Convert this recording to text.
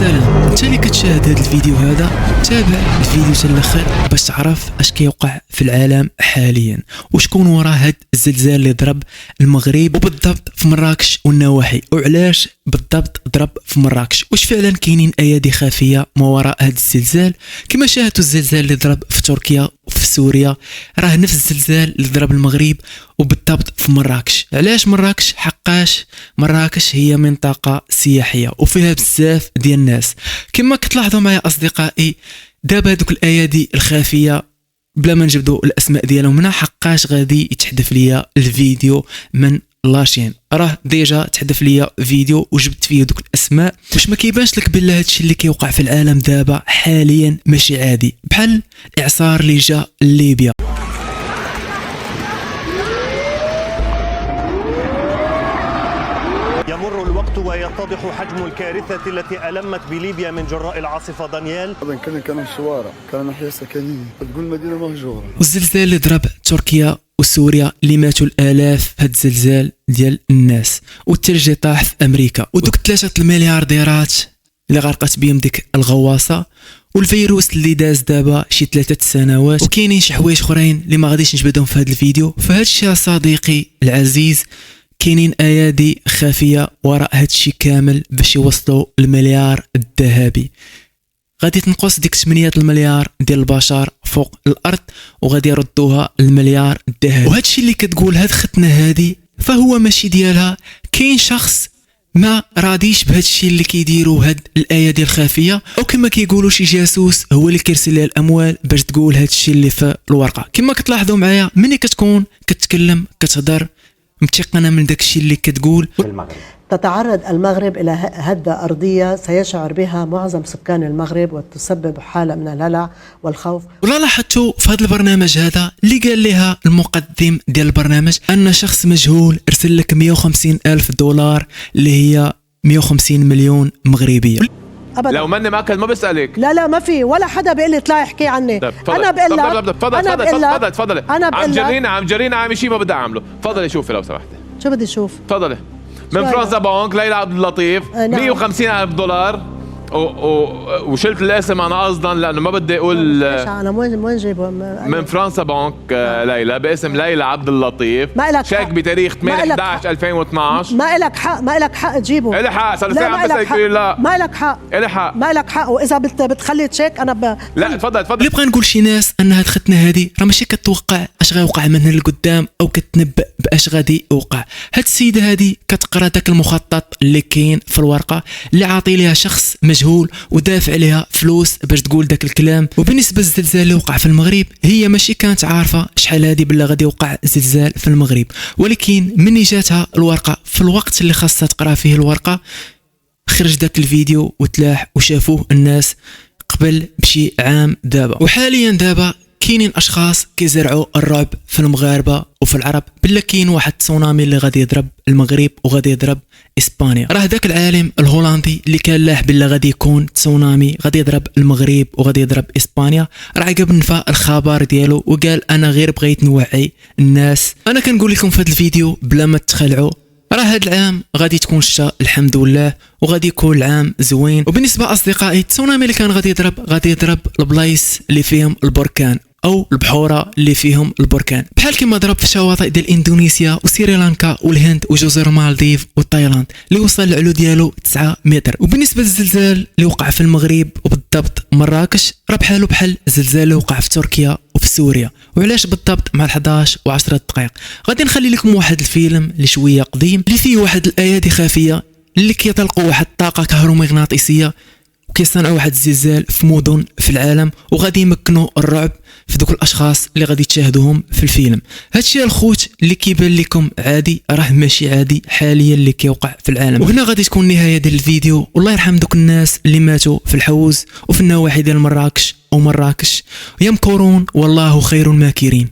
السلام، انت اللي كتشاهد هذا الفيديو هذا تابع الفيديو حتى الاخر باش تعرف اش كيوقع في العالم حاليا وشكون وراء هذا الزلزال اللي ضرب المغرب وبالضبط في مراكش والنواحي، وعلاش بالضبط ضرب في مراكش، واش فعلا كاينين ايادي خفيه ما وراء هذا الزلزال. كما شاهدتوا الزلزال اللي ضرب في تركيا وفي سوريا راه نفس الزلزال اللي ضرب المغرب وبالضبط في مراكش. علاش مراكش؟ حقاش مراكش هي منطقه سياحيه وفيها بزاف ديال الناس. كما كتلاحظوا معايا اصدقائي، دابا هذوك الايادي الخفيه بلا ما نجبدوا الاسماء ديالهم هنا، حقاش غادي يتحدث ليا الفيديو من لاشين، راه ديجا تحدث ليا فيديو وجبت فيه دوك الاسماء. واش ما كيبانش لك بلا هادشي اللي كيوقع في العالم دابا حاليا ماشي عادي، بحال الاعصار اللي جا ليبيا. يمر الوقت ويتضح حجم الكارثة التي ألمت بليبيا من جراء العاصفة دانيال. كان شوارع، كان ناحية سكنية، تقول مدينة مهجورة. والزلزال اللي ضرب تركيا وسوريا اللي ماتوا الالاف في هاد الزلزال ديال الناس، والثلج اللي طاح في امريكا، ودوك 3 المليارديرات اللي غرقت بهم ديك الغواصه، والفيروس اللي داز دابا شي 3 سنوات، وكاينين شي حوايج اخرين اللي ما غاديش نجبدهم في هذا الفيديو. فهاد الشيء يا صديقي العزيز كاينين ايادي خفيه وراء هاد الشيء كامل باش يوصلوا المليار الذهبي. غادي تنقص ديك 8 المليار ديال البشر فوق الارض وغادي يردوها المليار الذهبي. وهذا الشيء اللي كتقول هاد ختنا هادي فهو ماشي ديالها، كاين شخص ما راضيش بهذا الشيء اللي كيديروا هاد الايادي الخفيه، او كما كيقولوا شي جاسوس هو اللي كيرسل لها الاموال باش تقول هاد الشيء اللي في الورقه. كما كتلاحظوا معايا ملي كتكون كتكلم كتهضر متيقنه من داك الشيء اللي كتقول. تتعرض المغرب إلى هدة أرضية سيشعر بها معظم سكان المغرب وتسبب حالة من الهلع والخوف. ولا لاحظتوا في هذا البرنامج هذا اللي قال لها المقدم ديال البرنامج أن شخص مجهول ارسل لك 150 ألف دولار اللي هي 150 مليون مغربية. أبدا. لو مني مأكد ما بسألك. لا ما في ولا حدا بيقول لي اطلعي احكي عني. انا بقول لك تفضلي عم جرينا عامل شيء ما بدي اعمله. تفضلي شوفي لو سمحتي. شو بدي اشوف؟ تفضلي. من فرنسا بنك ليلى عبد اللطيف. نعم. 150 ألف دولار وشلت الاسم انا قصدا لانه ما بدي اقول. انا وين جايبه؟ من فرنسا بنك ليلى باسم ليلى عبد اللطيف، شيك بتاريخ 8/11/2012. ما لك حق تجيبه. الي حق، صار ساعه عم بسالك لا ما لك حق. الي حق، ما لك حق، واذا بتخلي تشيك انا لا تفضل. اللي بغا نقول شي ناس ان هاد ختنا هادي راه ماشي كتوقع اش غيوقع من هنا لقدام او كتنبأ باش غادي يوقع. هاد السيده هادي كتقرا داك المخطط اللي كاين في الورقه اللي عاطي ليها شخص مجهول ودافع عليها فلوس باش تقول داك الكلام. وبالنسبه للزلزال اللي وقع في المغرب هي ماشي كانت عارفه شحال هادي بلا غادي يوقع زلزال في المغرب، ولكن مني جاتها الورقه في الوقت اللي خاصها تقرا فيه الورقه خرج داك الفيديو وتلاح وشافوه الناس قبل بشي عام دابا. وحاليا دابا كاينين اشخاص كيزرعوا الرعب في المغاربه وفي العرب بلا كاين واحد تسونامي اللي غادي يضرب المغرب وغادي يضرب اسبانيا. راه داك العالم الهولندي اللي كان لاح بلا غادي يكون تسونامي غادي يضرب المغرب وغادي يضرب اسبانيا راه قبل نفى الخبر ديالو وقال انا غير بغيت نوعي الناس. انا كنقول لكم في هذا الفيديو بلا ما تخلعوا، راه هاد العام غادي تكون الشتاء الحمد لله وغادي يكون العام زوين. وبالنسبه اصدقائي التسونامي اللي كان غادي يضرب البلايص اللي فيهم البركان او البحوره اللي فيهم البركان، بحال كما ضرب في الشواطئ ديال اندونيسيا وسريلانكا والهند وجزر المالديف وتايلاند اللي وصل العلو ديالو 9 متر. وبالنسبه للزلزال اللي وقع في المغرب وبالضبط مراكش راه بحال الزلزال اللي وقع في تركيا وفي سوريا. وعلاش بالضبط مع 11 و10 دقائق غادي نخلي لكم واحد الفيلم اللي شويه قديم اللي فيه واحد الايادي خفيه اللي كيطلقوا واحد الطاقه كهرومغناطيسيه وكيصنعوا واحد الزلزال في مدن في العالم وغادي يمكنوا الرعب في دوك الاشخاص اللي غادي تشاهدوهم في الفيلم. هادشي الخوت اللي كيبان لكم عادي راه ماشي عادي حاليا اللي كيوقع في العالم. وهنا غادي تكون نهايه ديال الفيديو، والله يرحم دوك الناس اللي ماتوا في الحوز وفي النواحي ديال مراكش يمكرون والله خير الماكرين.